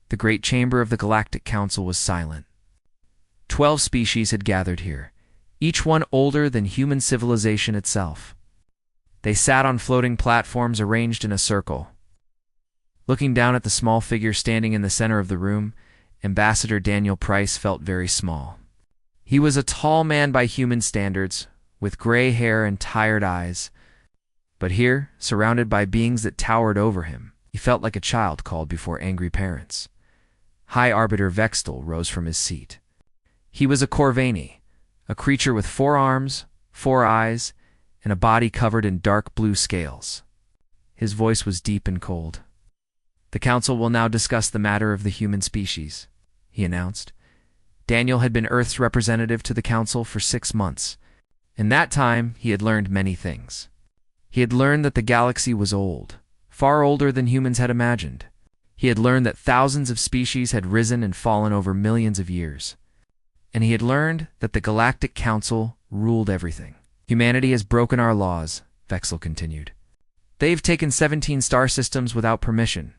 The great chamber of the Galactic Council was silent. 12 species had gathered here, each one older than human civilization itself. They sat on floating platforms arranged in a circle. Looking down at the small figure standing in the center of the room, Ambassador Daniel Price felt very small. He was a tall man by human standards, with gray hair and tired eyes. But here, surrounded by beings that towered over him, he felt like a child called before angry parents. High Arbiter Vextel rose from his seat. He was a Corvani, a creature with 4 arms, 4 eyes, and a body covered in dark blue scales. His voice was deep and cold. "The Council will now discuss the matter of the human species," he announced. Daniel had been Earth's representative to the Council for 6 months. In that time, he had learned many things. He had learned that the galaxy was old, far older than humans had imagined. He had learned that thousands of species had risen and fallen over millions of years. And he had learned that the Galactic Council ruled everything. "Humanity has broken our laws," Vexel continued. "They've taken 17 star systems without permission.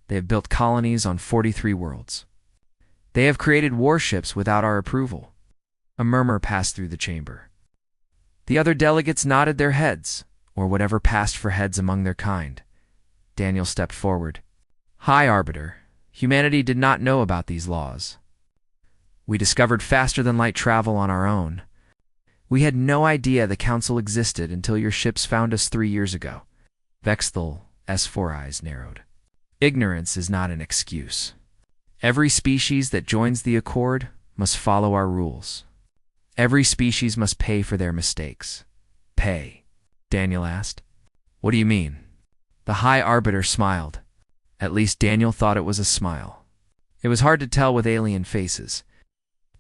They have built colonies on 43 worlds. They have created warships without our approval." A murmur passed through the chamber. The other delegates nodded their heads, or whatever passed for heads among their kind. Daniel stepped forward. "High Arbiter, humanity did not know about these laws. We discovered faster-than-light travel on our own. We had no idea the Council existed until your ships found us 3 years ago." Vextel's 4 eyes narrowed. "Ignorance is not an excuse. Every species that joins the Accord must follow our rules. Every species must pay for their mistakes." "Pay?" Daniel asked. "What do you mean?" The High Arbiter smiled. At least Daniel thought it was a smile. It was hard to tell with alien faces.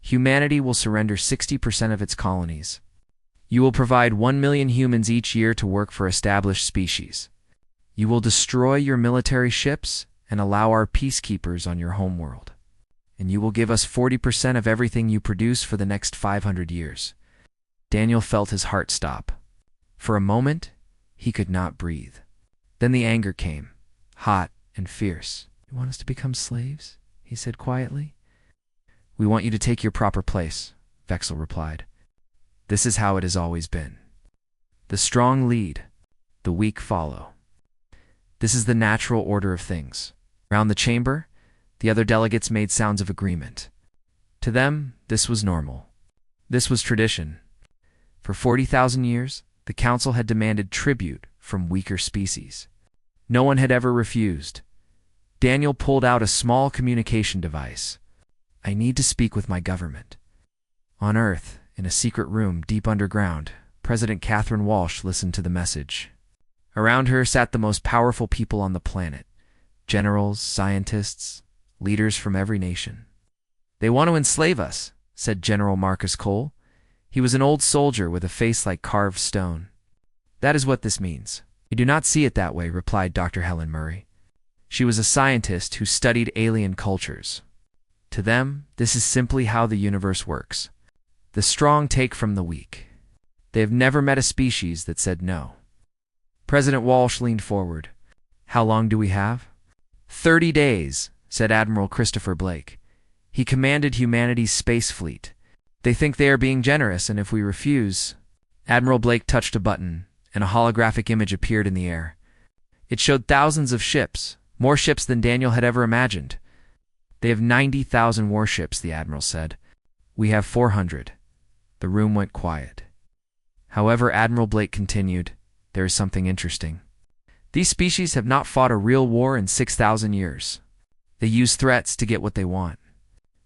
"Humanity will surrender 60% of its colonies. You will provide 1 million humans each year to work for established species. You will destroy your military ships and allow our peacekeepers on your homeworld. And you will give us 40% of everything you produce for the next 500 years. Daniel felt his heart stop. For a moment, he could not breathe. Then the anger came, hot and fierce. "You want us to become slaves?" he said quietly. "We want you to take your proper place," Vexel replied. "This is how it has always been. The strong lead, the weak follow. This is the natural order of things." Around the chamber, the other delegates made sounds of agreement. To them, this was normal. This was tradition. For 40,000 years, the Council had demanded tribute from weaker species. No one had ever refused. Daniel pulled out a small communication device. "I need to speak with my government." On Earth, in a secret room deep underground, President Catherine Walsh listened to the message. Around her sat the most powerful people on the planet. Generals, scientists, leaders from every nation. "They want to enslave us," said General Marcus Cole. He was an old soldier with a face like carved stone. "That is what this means." "I do not see it that way," replied Dr. Helen Murray. She was a scientist who studied alien cultures. To them, this is simply how the universe works. The strong take from the weak. They have never met a species that said no. President Walsh leaned forward. "How long do we have?" 30 days, said Admiral Christopher Blake. He commanded humanity's space fleet. "They think they are being generous, and if we refuse—" Admiral Blake touched a button, and a holographic image appeared in the air. It showed thousands of ships, more ships than Daniel had ever imagined. "They have 90,000 warships," the Admiral said. "We have 400. The room went quiet. However, Admiral Blake continued, "There is something interesting. These species have not fought a real war in 6,000 years. They use threats to get what they want.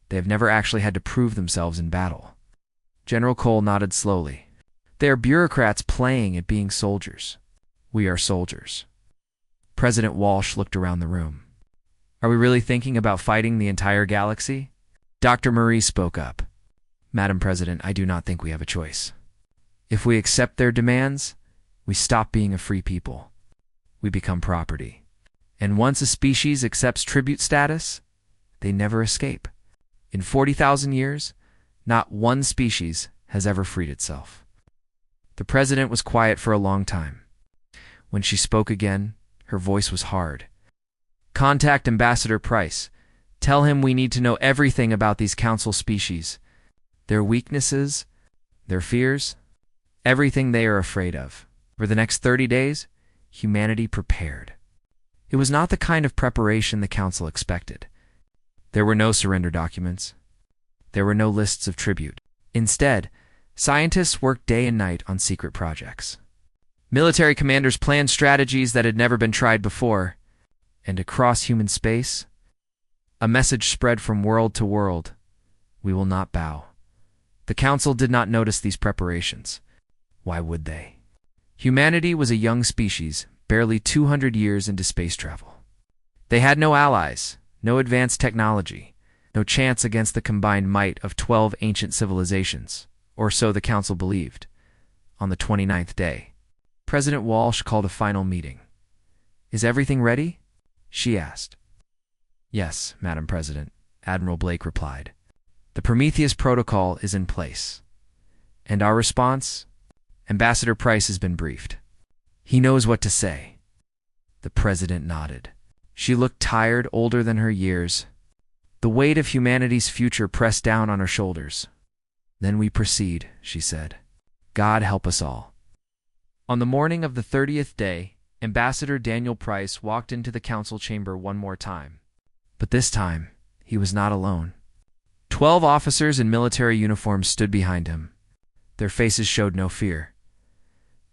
They have never actually had to prove themselves in battle." General Cole nodded slowly. "They are bureaucrats playing at being soldiers. We are soldiers." President Walsh looked around the room. "Are we really thinking about fighting the entire galaxy?" Dr. Marie spoke up. "Madam President, I do not think we have a choice. If we accept their demands, we stop being a free people. We become property. And once a species accepts tribute status, they never escape. In 40,000 years, not one species has ever freed itself." The president was quiet for a long time. When she spoke again, her voice was hard. "Contact Ambassador Price. Tell him we need to know everything about these council species, their weaknesses, their fears, everything they are afraid of. For the next 30 days, humanity prepared. It was not the kind of preparation the council expected. There were no surrender documents. There were no lists of tribute. Instead, scientists worked day and night on secret projects. Military commanders planned strategies that had never been tried before, and across human space, a message spread from world to world: we will not bow. The council did not notice these preparations. Why would they? Humanity was a young species, barely 200 years into space travel. They had no allies, no advanced technology, no chance against the combined might of 12 ancient civilizations, or so the council believed. On the 29th day, President Walsh called a final meeting. "Is everything ready?" she asked. "Yes, Madam President," Admiral Blake replied. "The Prometheus Protocol is in place. And our response? Ambassador Price has been briefed. He knows what to say." The President nodded. She looked tired, older than her years. The weight of humanity's future pressed down on her shoulders. "Then we proceed," she said. "God help us all." On the morning of the 30th day, Ambassador Daniel Price walked into the council chamber one more time. But this time, he was not alone. 12 officers in military uniforms stood behind him. Their faces showed no fear.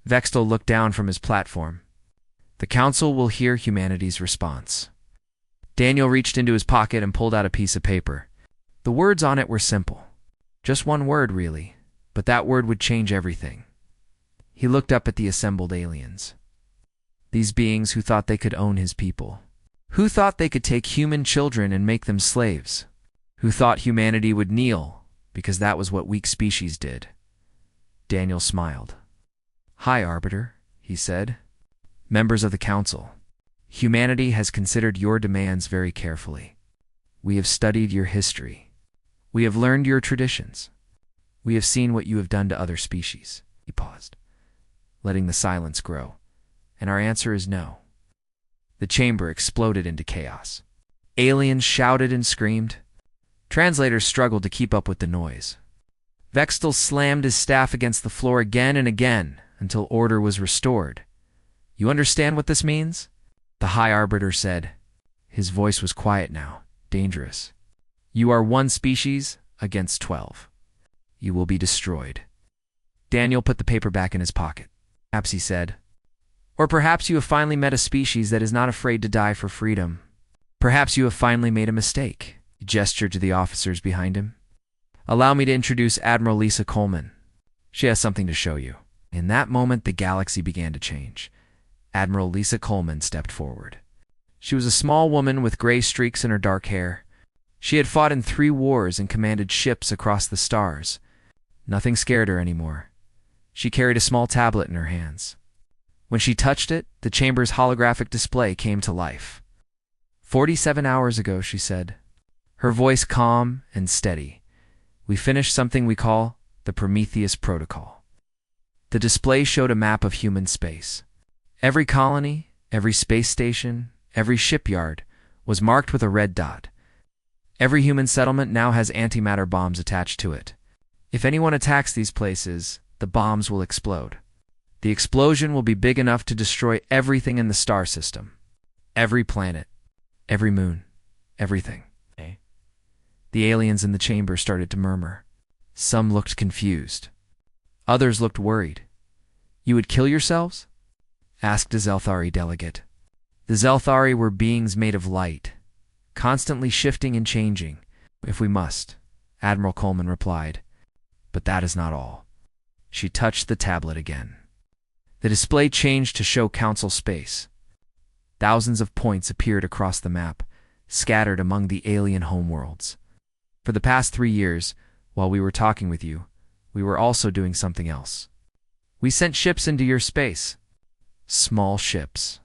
Vextel looked down from his platform. "The council will hear humanity's response." Daniel reached into his pocket and pulled out a piece of paper. The words on it were simple. Just one word, really, but that word would change everything. He looked up at the assembled aliens. These beings who thought they could own his people. Who thought they could take human children and make them slaves. Who thought humanity would kneel, because that was what weak species did. Daniel smiled. "Hi, Arbiter," he said. "Members of the council, humanity has considered your demands very carefully. We have studied your history. We have learned your traditions. We have seen what you have done to other species." He paused, letting the silence grow. "And our answer is no." The chamber exploded into chaos. Aliens shouted and screamed. Translators struggled to keep up with the noise. Vextel slammed his staff against the floor again and again until order was restored. "You understand what this means?" The High Arbiter said. His voice was quiet now, dangerous. "You are one species against 12. You will be destroyed." Daniel put the paper back in his pocket. "Perhaps," he said. "Or perhaps you have finally met a species that is not afraid to die for freedom. Perhaps you have finally made a mistake." He gestured to the officers behind him. "Allow me to introduce Admiral Lisa Coleman. She has something to show you." In that moment, the galaxy began to change. Admiral Lisa Coleman stepped forward. She was a small woman with gray streaks in her dark hair. She had fought in 3 wars and commanded ships across the stars. Nothing scared her anymore. She carried a small tablet in her hands. When she touched it, the chamber's holographic display came to life. 47 hours ago," she said, her voice calm and steady, "we finished something we call the Prometheus Protocol." The display showed a map of human space. Every colony, every space station, every shipyard was marked with a red dot. Every human settlement now has antimatter bombs attached to it. If anyone attacks these places, the bombs will explode. The explosion will be big enough to destroy everything in the star system. Every planet, every moon, everything. The aliens in the chamber started to murmur. Some looked confused. Others looked worried. "You would kill yourselves?" asked a Zelthari delegate. The Zelthari were beings made of light, constantly shifting and changing. "If we must," Admiral Coleman replied. "But that is not all." She touched the tablet again. The display changed to show council space. Thousands of points appeared across the map, scattered among the alien homeworlds. For the past 3 years, while we were talking with you, we were also doing something else. We sent ships into your space. Small ships.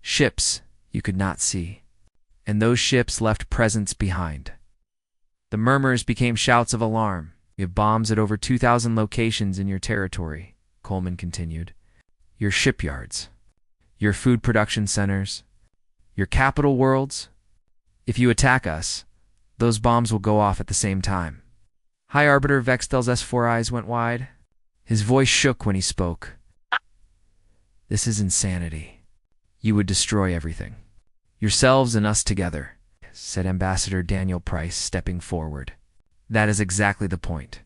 Ships you could not see. And those ships left presents behind. The murmurs became shouts of alarm. "We have bombs at over 2,000 locations in your territory," Coleman continued. "Your shipyards, your food production centers, your capital worlds. If you attack us, those bombs will go off at the same time. High Arbiter Vextel's S4 eyes went wide. His voice shook when he spoke. This is insanity. You would destroy everything. Yourselves and us together, said Ambassador Daniel Price, stepping forward. That is exactly the point.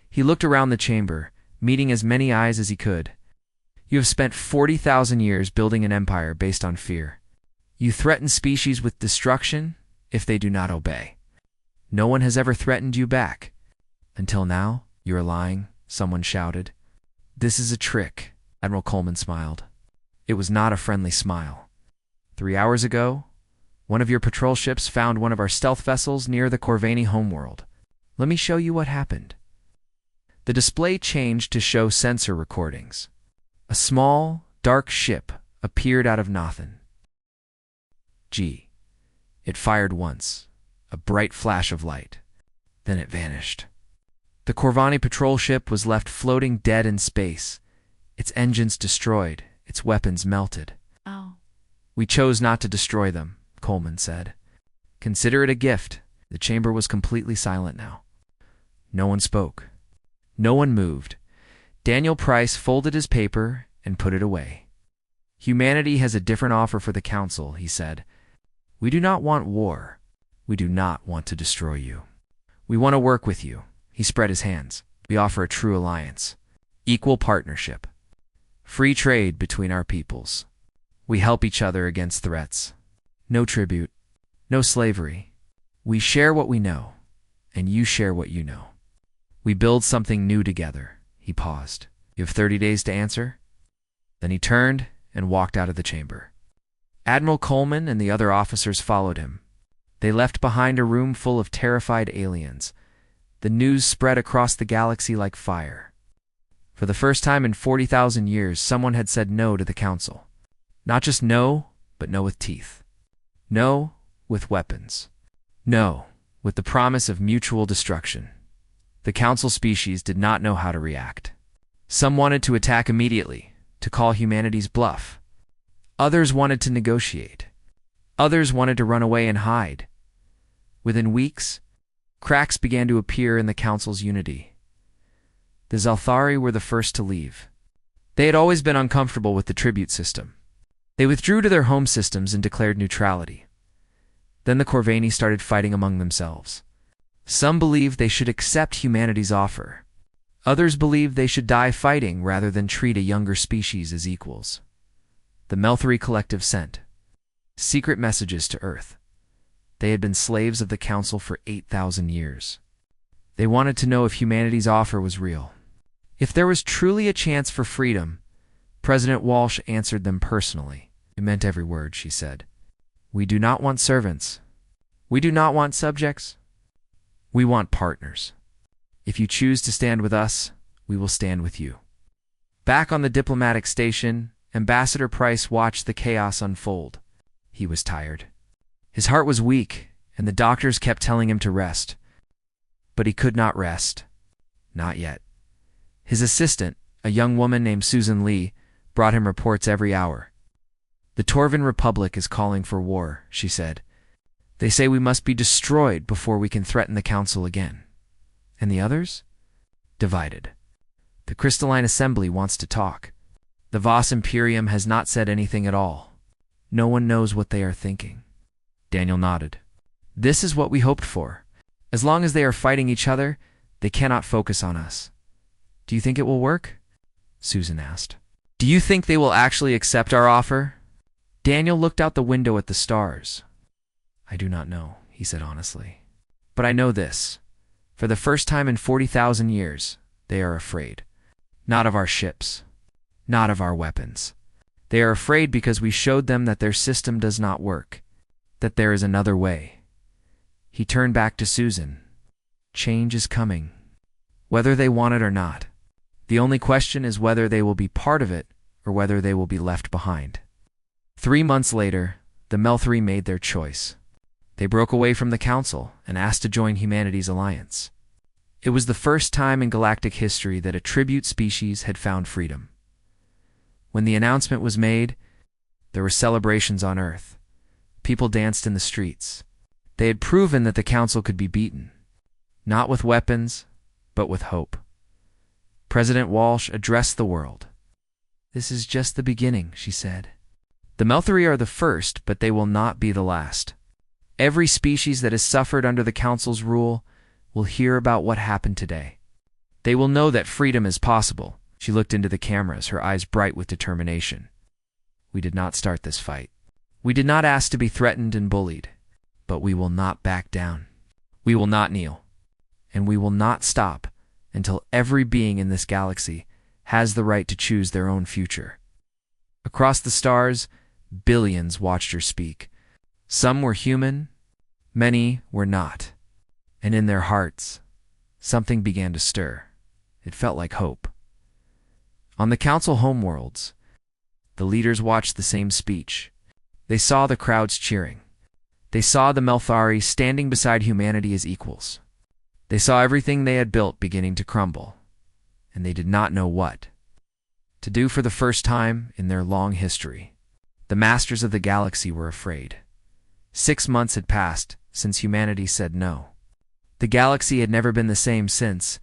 He looked around the chamber, meeting as many eyes as he could. You have spent 40,000 years building an empire based on fear. You threaten species with destruction if they do not obey. No one has ever threatened you back. Until now, you are lying, someone shouted. This is a trick, Admiral Coleman smiled. It was not a friendly smile. 3 hours ago, one of your patrol ships found one of our stealth vessels near the Corvani homeworld. Let me show you what happened. The display changed to show sensor recordings. A small, dark ship appeared out of nothing. It fired once, a bright flash of light. Then it vanished. The Corvani patrol ship was left floating dead in space, its engines destroyed, its weapons melted. Oh. We chose not to destroy them, Coleman said. Consider it a gift. The chamber was completely silent now. No one spoke. No one moved. Daniel Price folded his paper and put it away. Humanity has a different offer for the Council, he said. We do not want war. We do not want to destroy you. We want to work with you. He spread his hands. We offer a true alliance. Equal partnership. Free trade between our peoples. We help each other against threats. No tribute. No slavery. We share what we know, and you share what you know. We build something new together. He paused. You have 30 days to answer? Then he turned and walked out of the chamber. Admiral Coleman and the other officers followed him. They left behind a room full of terrified aliens. The news spread across the galaxy like fire. For the first time in 40,000 years, someone had said no to the Council. Not just no, but no with teeth. No with weapons. No with the promise of mutual destruction. The Council species did not know how to react. Some wanted to attack immediately, to call humanity's bluff. Others wanted to negotiate. Others wanted to run away and hide. Within weeks, cracks began to appear in the Council's unity. The Zalthari were the first to leave. They had always been uncomfortable with the tribute system. They withdrew to their home systems and declared neutrality. Then the Corvani started fighting among themselves. Some believed they should accept humanity's offer. Others believed they should die fighting rather than treat a younger species as equals. The Melthari Collective sent secret messages to Earth. They had been slaves of the Council for 8,000 years. They wanted to know if humanity's offer was real. If there was truly a chance for freedom, President Walsh answered them personally. It meant every word, she said. We do not want servants. We do not want subjects. We want partners. If you choose to stand with us, we will stand with you. Back on the diplomatic station, Ambassador Price watched the chaos unfold. He was tired. His heart was weak, and the doctors kept telling him to rest. But he could not rest. Not yet. His assistant, a young woman named Susan Lee, brought him reports every hour. The Torvan Republic is calling for war, she said. They say we must be destroyed before we can threaten the Council again. And the others? Divided. The Crystalline Assembly wants to talk. The Voss Imperium has not said anything at all. No one knows what they are thinking. Daniel nodded. This is what we hoped for. As long as they are fighting each other, they cannot focus on us. Do you think it will work? Susan asked. Do you think they will actually accept our offer? Daniel looked out the window at the stars. I do not know, he said honestly. But I know this. For the first time in 40,000 years, they are afraid. Not of our ships. Not of our weapons. They are afraid because we showed them that their system does not work. That there is another way. He turned back to Susan. Change is coming. Whether they want it or not. The only question is whether they will be part of it or whether they will be left behind. 3 months later, the Melthari made their choice. They broke away from the Council and asked to join humanity's alliance. It was the first time in galactic history that a tribute species had found freedom. When the announcement was made, there were celebrations on Earth. People danced in the streets. They had proven that the Council could be beaten, not with weapons, but with hope. President Walsh addressed the world. "This is just the beginning," she said. "The Melthari are the first, but they will not be the last. Every species that has suffered under the Council's rule will hear about what happened today. They will know that freedom is possible." She looked into the cameras, her eyes bright with determination. "We did not start this fight. We did not ask to be threatened and bullied, but we will not back down. We will not kneel, and we will not stop until every being in this galaxy has the right to choose their own future." Across the stars, billions watched her speak. Some were human, many were not, and in their hearts, something began to stir. It felt like hope. On the Council homeworlds, the leaders watched the same speech. They saw the crowds cheering. They saw the Melthari standing beside humanity as equals. They saw everything they had built beginning to crumble, and they did not know what to do. For the first time in their long history, the masters of the galaxy were afraid. 6 months had passed since humanity said no. The galaxy had never been the same since.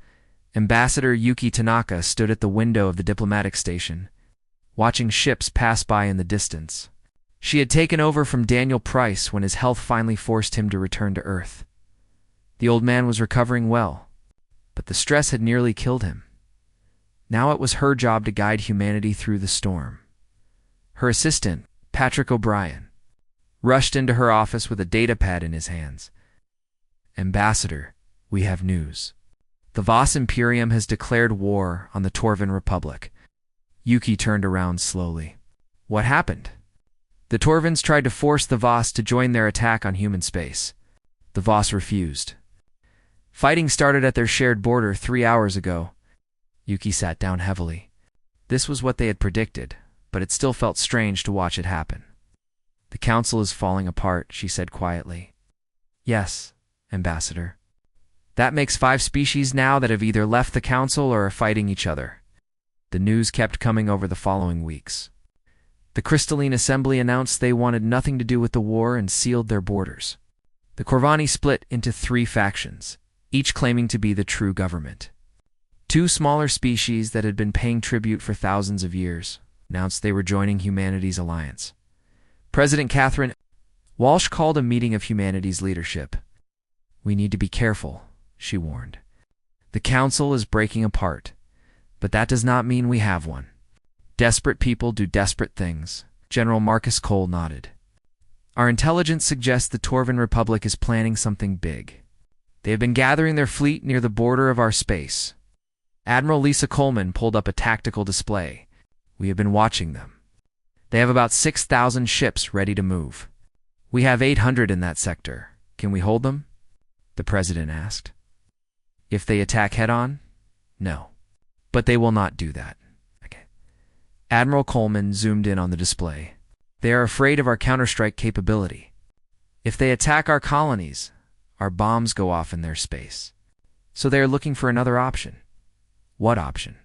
Ambassador Yuki Tanaka stood at the window of the diplomatic station, watching ships pass by in the distance. She had taken over from Daniel Price when his health finally forced him to return to Earth. The old man was recovering well, but the stress had nearly killed him. Now it was her job to guide humanity through the storm. Her assistant, Patrick O'Brien, rushed into her office with a datapad in his hands. "Ambassador, we have news. The Voss Imperium has declared war on the Torvan Republic." Yuki turned around slowly. "What happened?" "The Torvans tried to force the Voss to join their attack on human space. The Voss refused. Fighting started at their shared border 3 hours ago." Yuki sat down heavily. This was what they had predicted, but it still felt strange to watch it happen. "The Council is falling apart," she said quietly. "Yes, Ambassador. That makes 5 species now that have either left the Council or are fighting each other." The news kept coming over the following weeks. The Crystalline Assembly announced they wanted nothing to do with the war and sealed their borders. The Corvani split into 3 factions, each claiming to be the true government. 2 smaller species that had been paying tribute for thousands of years announced they were joining humanity's alliance. President Catherine Walsh called a meeting of humanity's leadership. "We need to be careful," she warned. "The Council is breaking apart, but that does not mean we have one. Desperate people do desperate things." General Marcus Cole nodded. "Our intelligence suggests the Torvan Republic is planning something big. They have been gathering their fleet near the border of our space." Admiral Lisa Coleman pulled up a tactical display. "We have been watching them. They have about 6,000 ships ready to move. We have 800 in that sector. Can we hold them?" the president asked. "If they attack head-on? No. But they will not do that." Okay. Admiral Coleman zoomed in on the display. "They are afraid of our counterstrike capability. If they attack our colonies, our bombs go off in their space. So they are looking for another option." "What option?"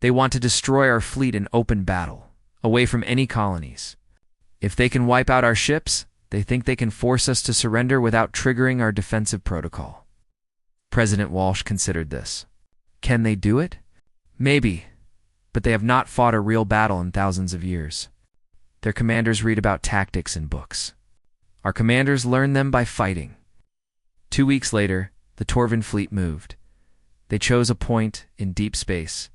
"They want to destroy our fleet in open battle, away from any colonies. If they can wipe out our ships, they think they can force us to surrender without triggering our defensive protocol." President Walsh considered this. "Can they do it?" "Maybe, but they have not fought a real battle in thousands of years. Their commanders read about tactics in books. Our commanders learn them by fighting." 2 weeks later, the Torvan fleet moved. They chose a point in deep space,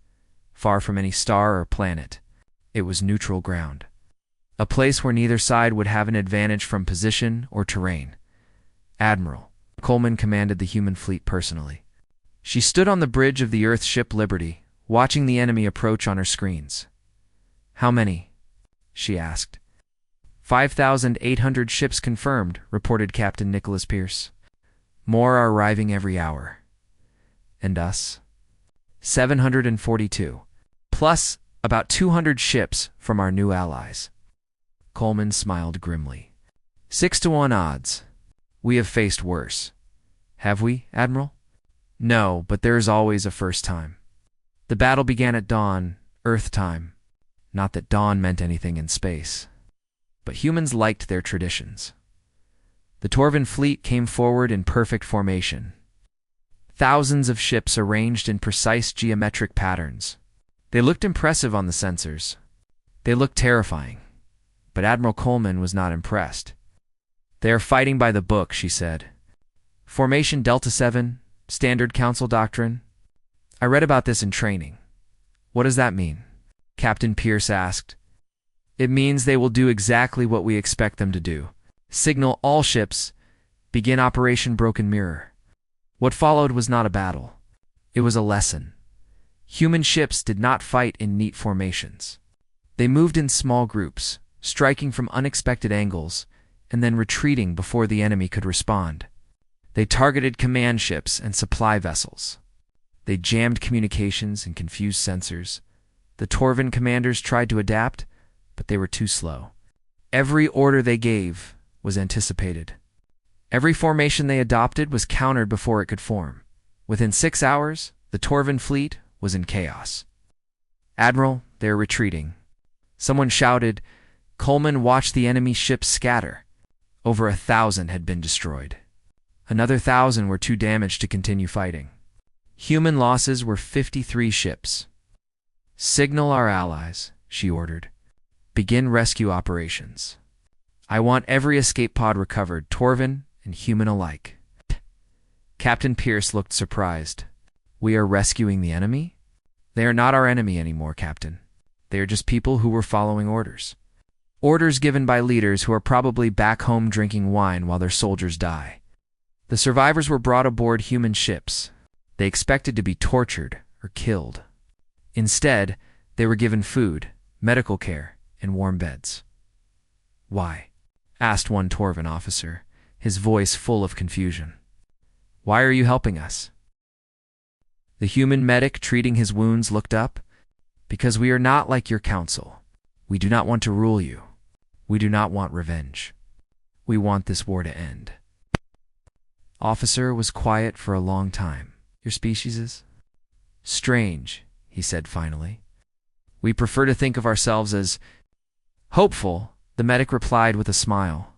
far from any star or planet. It was neutral ground, a place where neither side would have an advantage from position or terrain. Admiral Coleman commanded the human fleet personally. She stood on the bridge of the Earth ship Liberty, watching the enemy approach on her screens. "How many?" she asked. 5,800 ships confirmed," reported Captain Nicholas Pierce. "More are arriving every hour." "And us?" 742, plus about 200 ships from our new allies. Coleman smiled grimly. 6-to-1 odds. We have faced worse. Have we, Admiral? No, but there is always a first time. The battle began at dawn, Earth time. Not that dawn meant anything in space. But humans liked their traditions. The Torvan fleet came forward in perfect formation. Thousands of ships arranged in precise geometric patterns. They looked impressive on the sensors. They looked terrifying. But Admiral Coleman was not impressed. "They are fighting by the book," she said. "Formation Delta 7, Standard Council Doctrine. I read about this in training." "What does that mean?" Captain Pierce asked. "It means they will do exactly what we expect them to do. Signal all ships, begin Operation Broken Mirror." What followed was not a battle. It was a lesson. Human ships did not fight in neat formations. They moved in small groups, striking from unexpected angles, and then retreating before the enemy could respond. They targeted command ships and supply vessels. They jammed communications and confused sensors. The Torvan commanders tried to adapt, but they were too slow. Every order they gave was anticipated. Every formation they adopted was countered before it could form. Within 6 hours, the Torvan fleet was in chaos. "Admiral, they are retreating." Someone shouted. Coleman watched the enemy ships scatter. Over 1,000 had been destroyed. Another 1,000 were too damaged to continue fighting. Human losses were 53 ships. "Signal our allies," she ordered. "Begin rescue operations. I want every escape pod recovered, Torvan and human alike." Captain Pierce looked surprised. "We are rescuing the enemy?" "They are not our enemy anymore, Captain. They are just people who were following orders. Orders given by leaders who are probably back home drinking wine while their soldiers die." The survivors were brought aboard human ships. They expected to be tortured or killed. Instead, they were given food, medical care, and warm beds. "Why?" asked one Torvan officer, his voice full of confusion. "Why are you helping us?" The human medic treating his wounds looked up. "Because we are not like your council. We do not want to rule you. We do not want revenge. We want this war to end." Officer was quiet for a long time. "Your species is strange," he said finally. "We prefer to think of ourselves as hopeful," the medic replied with a smile.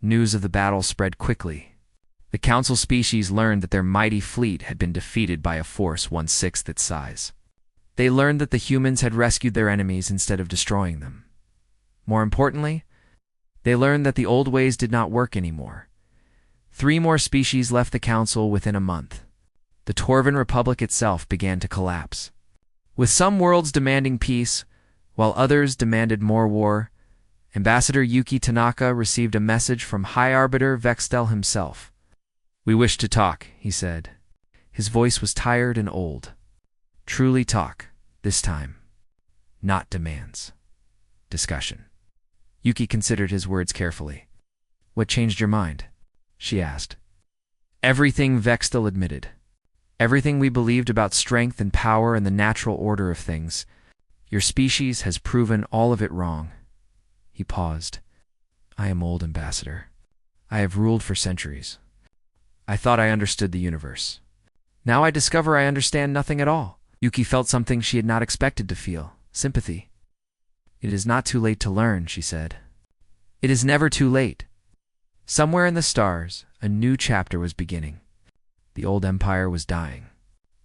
News of the battle spread quickly. The council species learned that their mighty fleet had been defeated by a force 1/6 its size. They learned that the humans had rescued their enemies instead of destroying them. More importantly, they learned that the old ways did not work anymore. 3 more species left the council within a month. The Torvan Republic itself began to collapse. With some worlds demanding peace, while others demanded more war, Ambassador Yuki Tanaka received a message from High Arbiter Vextel himself. "We wish to talk," he said. His voice was tired and old. "Truly talk, this time. Not demands. Discussion." Yuki considered his words carefully. "What changed your mind?" she asked. "Everything," Vextel admitted. "Everything we believed about strength and power and the natural order of things. Your species has proven all of it wrong." He paused. "I am old, Ambassador. I have ruled for centuries. I thought I understood the universe. Now I discover I understand nothing at all." Yuki felt something she had not expected to feel: sympathy. "It is not too late to learn," she said. "It is never too late." Somewhere in the stars, a new chapter was beginning. The old empire was dying,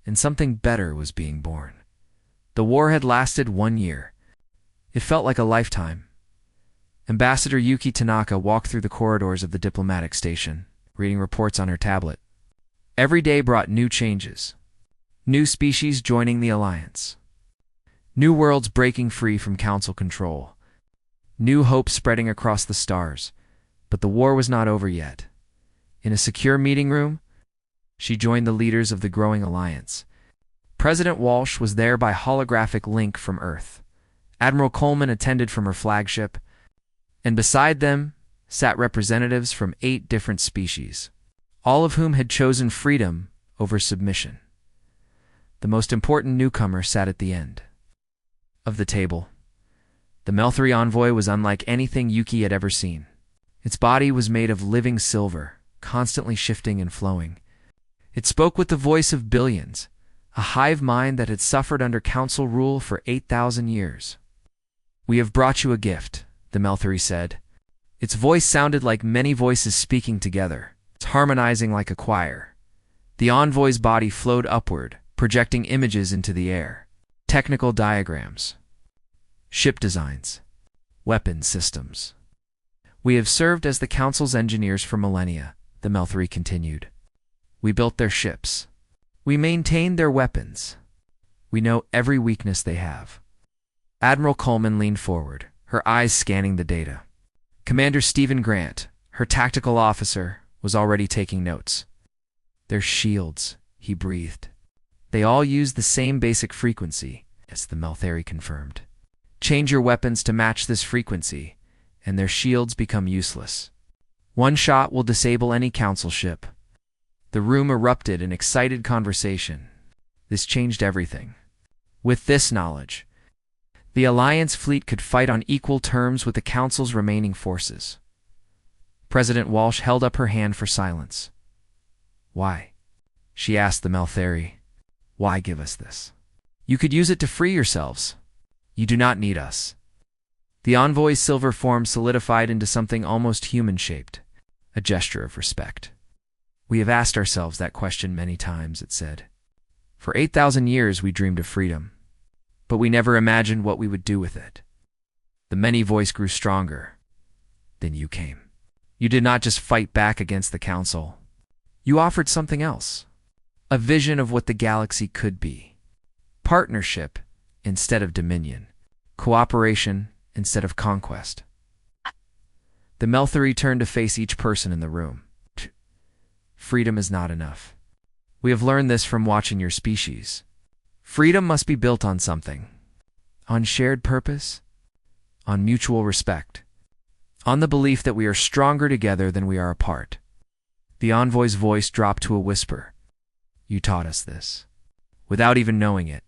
and something better was being born. The war had lasted 1 year. It felt like a lifetime. Ambassador Yuki Tanaka walked through the corridors of the diplomatic station, reading reports on her tablet. Every day brought new changes. New species joining the alliance. New worlds breaking free from council control. New hope spreading across the stars. But the war was not over yet. In a secure meeting room, she joined the leaders of the growing alliance. President Walsh was there by holographic link from Earth. Admiral Coleman attended from her flagship, and beside them sat representatives from 8 different species, all of whom had chosen freedom over submission. The most important newcomer sat at the end of the table. The Melthri envoy was unlike anything Yuki had ever seen. Its body was made of living silver, constantly shifting and flowing. It spoke with the voice of billions, a hive mind that had suffered under council rule for 8,000 years. "We have brought you a gift," the Melthri said. Its voice sounded like many voices speaking together, harmonizing like a choir. The envoy's body flowed upward, projecting images into the air. Technical diagrams. Ship designs. Weapon systems. We have served as the Council's engineers for millennia, the Melthari continued. We built their ships. We maintained their weapons. We know every weakness they have. Admiral Coleman leaned forward, her eyes scanning the data. Commander Stephen Grant, her tactical officer, was already taking notes. Their shields, he breathed. They all use the same basic frequency, as the Melthari confirmed. Change your weapons to match this frequency, and their shields become useless. One shot will disable any Council ship. The room erupted in excited conversation. This changed everything. With this knowledge, the Alliance fleet could fight on equal terms with the Council's remaining forces. President Walsh held up her hand for silence. Why? She asked the Melthari. Why give us this? You could use it to free yourselves. You do not need us. The envoy's silver form solidified into something almost human-shaped, a gesture of respect. We have asked ourselves that question many times, it said. For 8,000 years we dreamed of freedom, but we never imagined what we would do with it. The many voice grew stronger. Then you came. You did not just fight back against the Council. You offered something else. A vision of what the galaxy could be. Partnership instead of dominion. Cooperation instead of conquest. The Melthari turned to face each person in the room. Freedom is not enough. We have learned this from watching your species. Freedom must be built on something. On shared purpose. On mutual respect. On the belief that we are stronger together than we are apart. The envoy's voice dropped to a whisper. You taught us this, without even knowing it,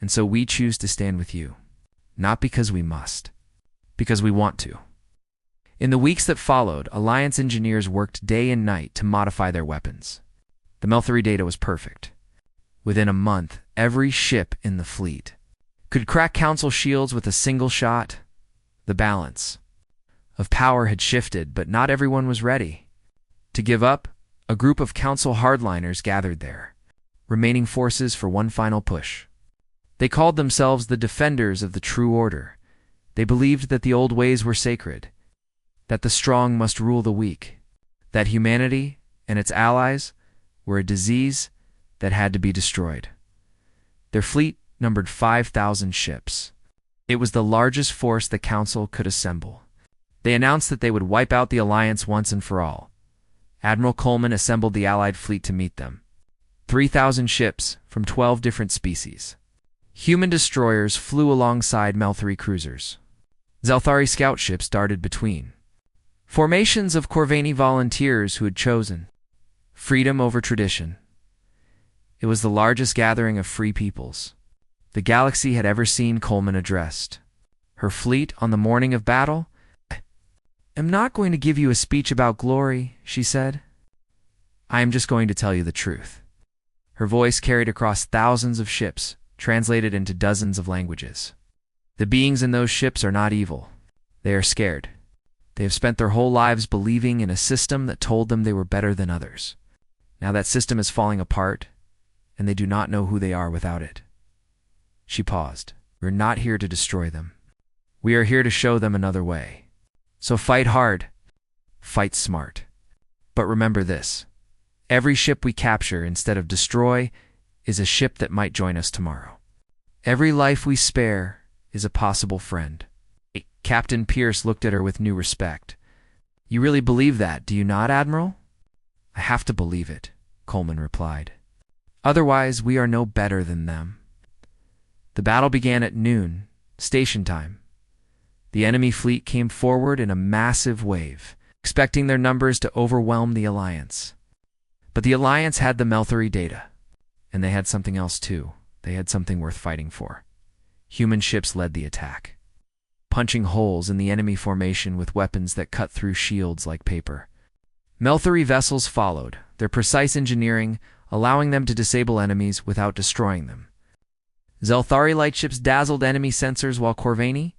and so we choose to stand with you. Not because we must, because we want to. In the weeks that followed, Alliance engineers worked day and night to modify their weapons. The Melthari data was perfect. Within a month, every ship in the fleet could crack Council shields with a single shot. The balance of power had shifted, but not everyone was ready. To give up, a group of Council hardliners gathered there, remaining forces for one final push. They called themselves the Defenders of the True Order. They believed that the old ways were sacred, that the strong must rule the weak, that humanity and its allies were a disease that had to be destroyed. Their fleet numbered 5,000 ships. It was the largest force the Council could assemble. They announced that they would wipe out the Alliance once and for all. Admiral Coleman assembled the Allied fleet to meet them. 3,000 ships from 12 different species. Human destroyers flew alongside Melthari cruisers. Zelthari scout ships darted between. Formations of Corvani volunteers who had chosen freedom over tradition. It was the largest gathering of free peoples the galaxy had ever seen, Coleman addressed. Her fleet on the morning of battle? I am not going to give you a speech about glory, she said. I am just going to tell you the truth. Her voice carried across thousands of ships, translated into dozens of languages. The beings in those ships are not evil. They are scared. They have spent their whole lives believing in a system that told them they were better than others. Now that system is falling apart, and they do not know who they are without it. She paused. We're not here to destroy them. We are here to show them another way. So fight hard. Fight smart. But remember this. Every ship we capture instead of destroy is a ship that might join us tomorrow. Every life we spare is a possible friend. Captain Pierce looked at her with new respect. You really believe that, do you not, Admiral? I have to believe it, Coleman replied. Otherwise, we are no better than them. The battle began at noon, station time. The enemy fleet came forward in a massive wave, expecting their numbers to overwhelm the Alliance. But the Alliance had the Melthari data, and they had something else too. They had something worth fighting for. Human ships led the attack, punching holes in the enemy formation with weapons that cut through shields like paper. Melthari vessels followed, their precise engineering allowing them to disable enemies without destroying them. Zelthari lightships dazzled enemy sensors while Corvani,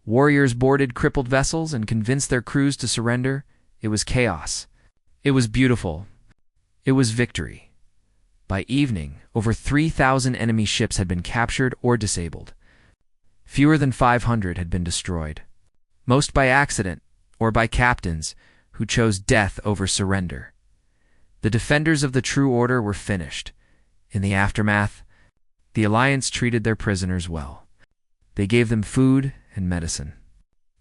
Warriors boarded crippled vessels and convinced their crews to surrender. It was chaos. It was beautiful. It was victory. By evening, over 3,000 enemy ships had been captured or disabled. Fewer than 500 had been destroyed, most by accident or by captains who chose death over surrender. The defenders of the true order were finished. In the aftermath, the Alliance treated their prisoners well. They gave them food and medicine.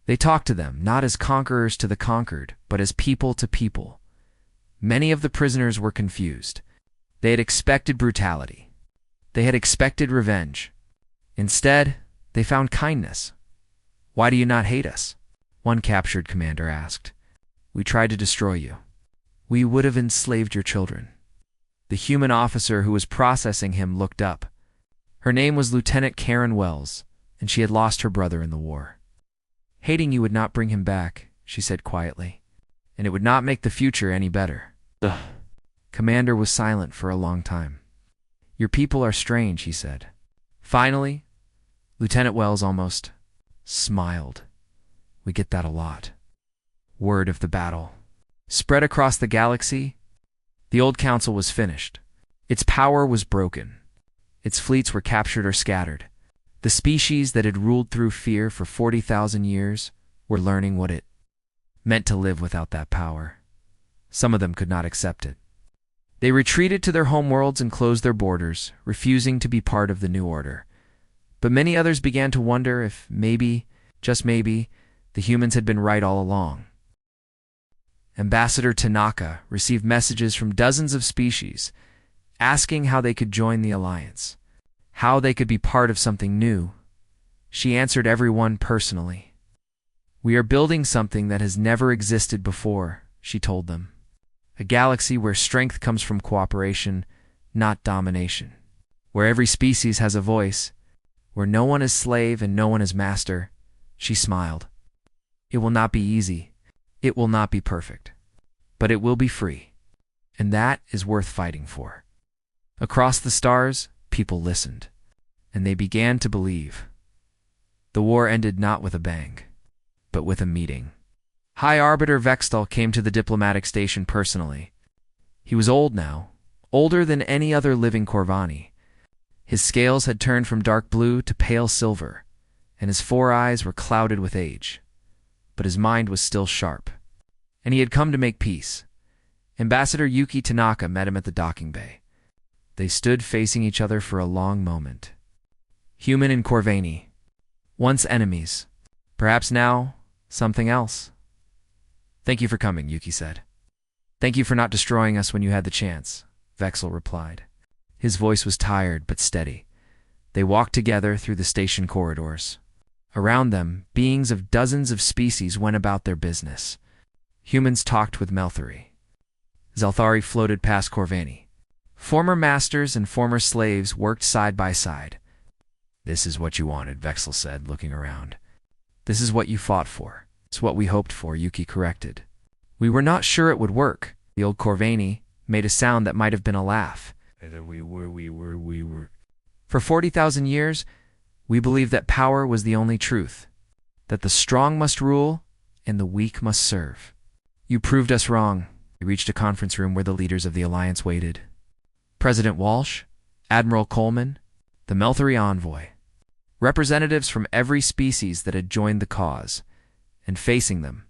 They talked to them not as conquerors to the conquered, but as people to people. Many of the prisoners were confused. They had expected brutality. They had expected revenge. Instead, they found kindness. "Why do you not hate us?" one captured commander asked. "We tried to destroy you. We would have enslaved your children." The human officer who was processing him looked up. Her name was Lieutenant Karen Wells, and she had lost her brother in the war. "Hating you would not bring him back," she said quietly, "and it would not make the future any better." The commander was silent for a long time. "Your people are strange," he said. Finally, Lieutenant Wells almost smiled. "We get that a lot." Word of the battle spread across the galaxy. The old council was finished. Its power was broken. Its fleets were captured or scattered. The species that had ruled through fear for 40,000 years were learning what it meant to live without that power. Some of them could not accept it. They retreated to their homeworlds and closed their borders, refusing to be part of the new order. But many others began to wonder if maybe, just maybe, the humans had been right all along. Ambassador Tanaka received messages from dozens of species, asking how they could join the Alliance, how they could be part of something new. She answered everyone personally. "We are building something that has never existed before," she told them. "A galaxy where strength comes from cooperation, not domination. Where every species has a voice, where no one is slave and no one is master." She smiled. "It will not be easy. It will not be perfect. But it will be free. And that is worth fighting for." Across the stars, people listened, and they began to believe. The war ended not with a bang, but with a meeting. High Arbiter Vextal came to the diplomatic station personally. He was old now, older than any other living Corvani. His scales had turned from dark blue to pale silver, and his 4 eyes were clouded with age. But his mind was still sharp, and he had come to make peace. Ambassador Yuki Tanaka met him at the docking bay. They stood facing each other for a long moment. Human and Corvani, once enemies, perhaps now something else. "Thank you for coming," Yuki said. "Thank you for not destroying us when you had the chance," Vexel replied. His voice was tired but steady. They walked together through the station corridors. Around them, beings of dozens of species went about their business. Humans talked with Melthari. Zelthari floated past Corvani. Former masters and former slaves worked side by side. "This is what you wanted," Vexel said, looking around. "This is what you fought for. It's what we hoped for," Yuki corrected. "We were not sure it would work." The old Corvani made a sound that might have been a laugh. We were. "For 40,000 years, we believed that power was the only truth, that the strong must rule and the weak must serve. You proved us wrong." We reached a conference room where the leaders of the Alliance waited. President Walsh, Admiral Coleman, the Melthari envoy, representatives from every species that had joined the cause, and facing them,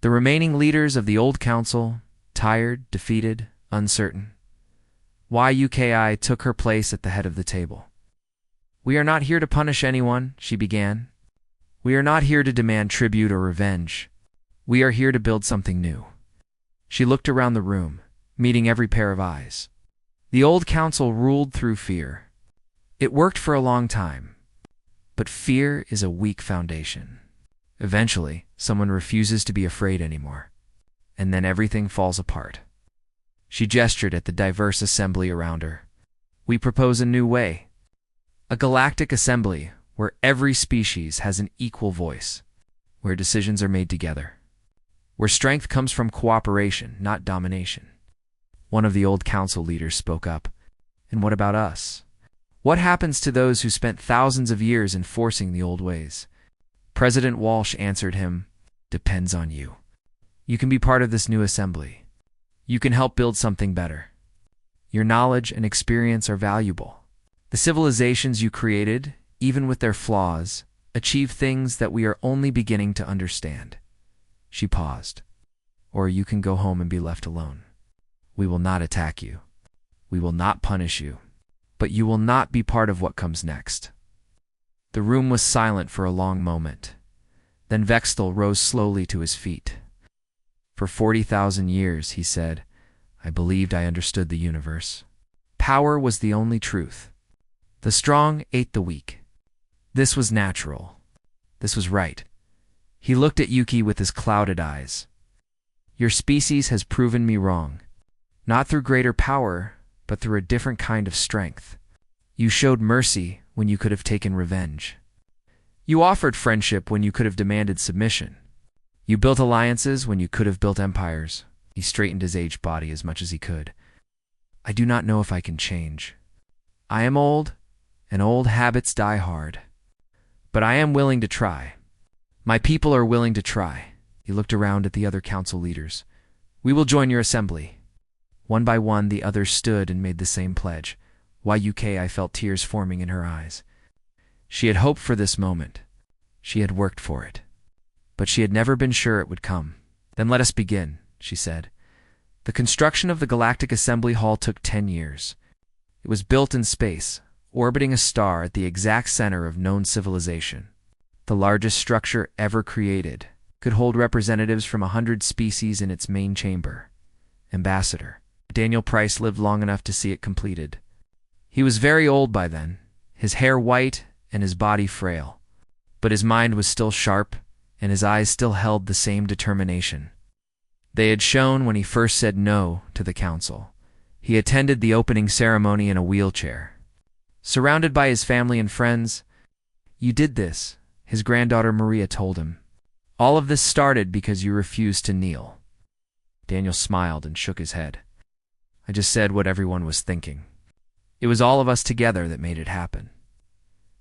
the remaining leaders of the old council, tired, defeated, uncertain. YUKI took her place at the head of the table. "We are not here to punish anyone," she began. "We are not here to demand tribute or revenge. We are here to build something new." She looked around the room, meeting every pair of eyes. The old council ruled through fear. It worked for a long time, but fear is a weak foundation. Eventually, someone refuses to be afraid anymore, and then everything falls apart. She gestured at the diverse assembly around her. "We propose a new way. A galactic assembly where every species has an equal voice, where decisions are made together, where strength comes from cooperation, not domination." One of the old council leaders spoke up. "And what about us? What happens to those who spent thousands of years enforcing the old ways? President Walsh answered him, "Depends on you. You can be part of this new assembly. You can help build something better. Your knowledge and experience are valuable. The civilizations you created, even with their flaws, achieve things that we are only beginning to understand." She paused. "Or you can go home and be left alone. We will not attack you. We will not punish you. But you will not be part of what comes next." The room was silent for a long moment. Then Vextel rose slowly to his feet. "For 40,000 years," he said, "I believed I understood the universe. Power was the only truth. The strong ate the weak. This was natural. This was right." He looked at Yuki with his clouded eyes. "Your species has proven me wrong. Not through greater power, but through a different kind of strength. You showed mercy when you could have taken revenge. You offered friendship when you could have demanded submission. You built alliances when you could have built empires." He straightened his aged body as much as he could. "I do not know if I can change. I am old, and old habits die hard. But I am willing to try. My people are willing to try." He looked around at the other council leaders. "We will join your assembly." One by one, the others stood and made the same pledge. I felt tears forming in her eyes. She had hoped for this moment. She had worked for it. But she had never been sure it would come. "Then let us begin," she said. The construction of the Galactic Assembly Hall took 10 years. It was built in space, orbiting a star at the exact center of known civilization. The largest structure ever created, could hold representatives from 100 species in its main chamber. Ambassador Daniel Price lived long enough to see it completed. He was very old by then, his hair white and his body frail. But his mind was still sharp, and his eyes still held the same determination. They had shown when he first said no to the council. He attended the opening ceremony in a wheelchair. Surrounded by his family and friends, "You did this," his granddaughter Maria told him. "All of this started because you refused to kneel." Daniel smiled and shook his head. "I just said what everyone was thinking. It was all of us together that made it happen."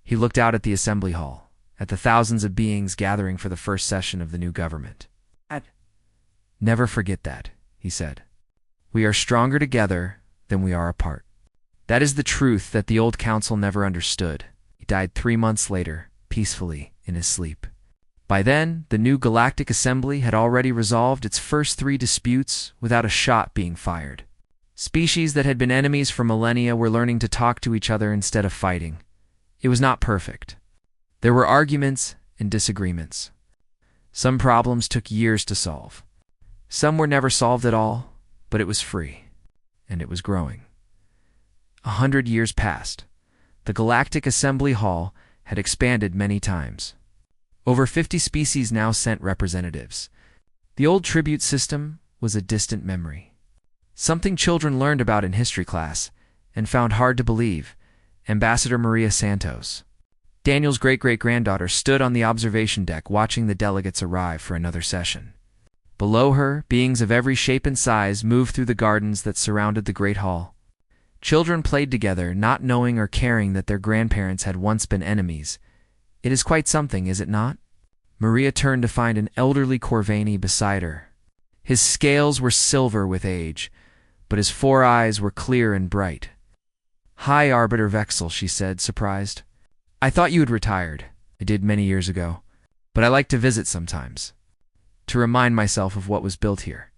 He looked out at the assembly hall, at the thousands of beings gathering for the first session of the new government. "Never forget that," he said. "We are stronger together than we are apart." That is the truth that the old council never understood. He died 3 months later, peacefully, in his sleep. By then, the new Galactic Assembly had already resolved its first 3 disputes without a shot being fired. Species that had been enemies for millennia were learning to talk to each other instead of fighting. It was not perfect. There were arguments and disagreements. Some problems took years to solve. Some were never solved at all, but it was free, and it was growing. 100 years passed. The Galactic Assembly Hall had expanded many times. Over 50 species now sent representatives. The old tribute system was a distant memory. Something children learned about in history class and found hard to believe. Ambassador Maria Santos. Daniel's great-great-granddaughter stood on the observation deck watching the delegates arrive for another session. Below her, beings of every shape and size moved through the gardens that surrounded the Great Hall. Children played together, not knowing or caring that their grandparents had once been enemies. It is quite something, is it not? Maria turned to find an elderly Corvani beside her. His scales were silver with age, but his 4 eyes were clear and bright. "Hi, Arbiter Vexel," she said, surprised. "I thought you had retired." "I did many years ago, but I like to visit sometimes, to remind myself of what was built here."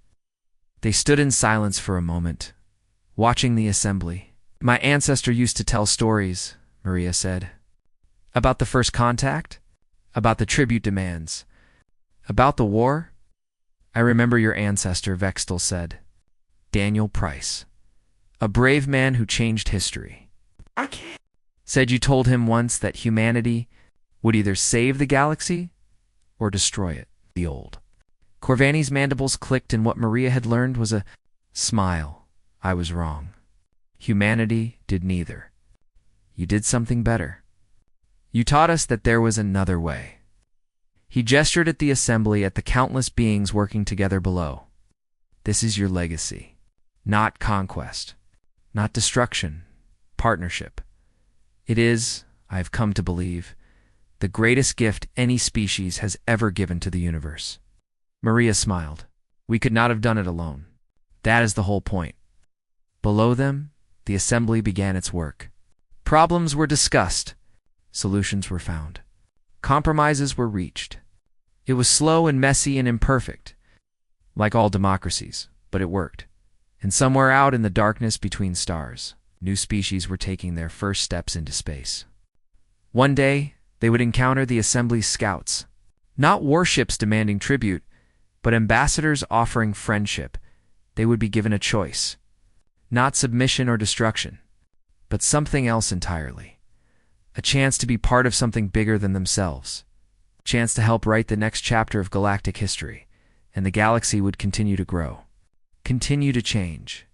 They stood in silence for a moment, watching the assembly. "My ancestor used to tell stories," Maria said. "About the first contact? About the tribute demands? About the war?" "I remember your ancestor," Vextel said. "Daniel Price. A brave man who changed history. Said you told him once that humanity would either save the galaxy or destroy it." The old Corvani's mandibles clicked, and what Maria had learned was a smile. "I was wrong. Humanity did neither. You did something better. You taught us that there was another way." He gestured at the assembly, at the countless beings working together below. "This is your legacy. Not conquest. Not destruction. Partnership. It is, I have come to believe, The greatest gift any species has ever given to the universe. Maria smiled. We could not have done it alone. That is the whole point. Below them, the assembly began its work. Problems were discussed. Solutions were found. Compromises were reached. It was slow and messy and imperfect, like all democracies, but it worked. And somewhere out in the darkness between stars, new species were taking their first steps into space. One day, they would encounter the assembly's scouts. Not warships demanding tribute, but ambassadors offering friendship. They would be given a choice. Not submission or destruction, but something else entirely. A chance to be part of something bigger than themselves. A chance to help write the next chapter of galactic history, and the galaxy would continue to grow. Continue to change.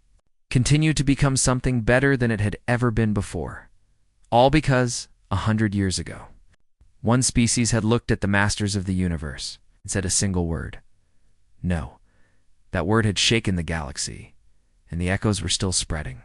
Continue to become something better than it had ever been before. All because, 100 years ago, one species had looked at the masters of the universe and said a single word. No. That word had shaken the galaxy, and the echoes were still spreading.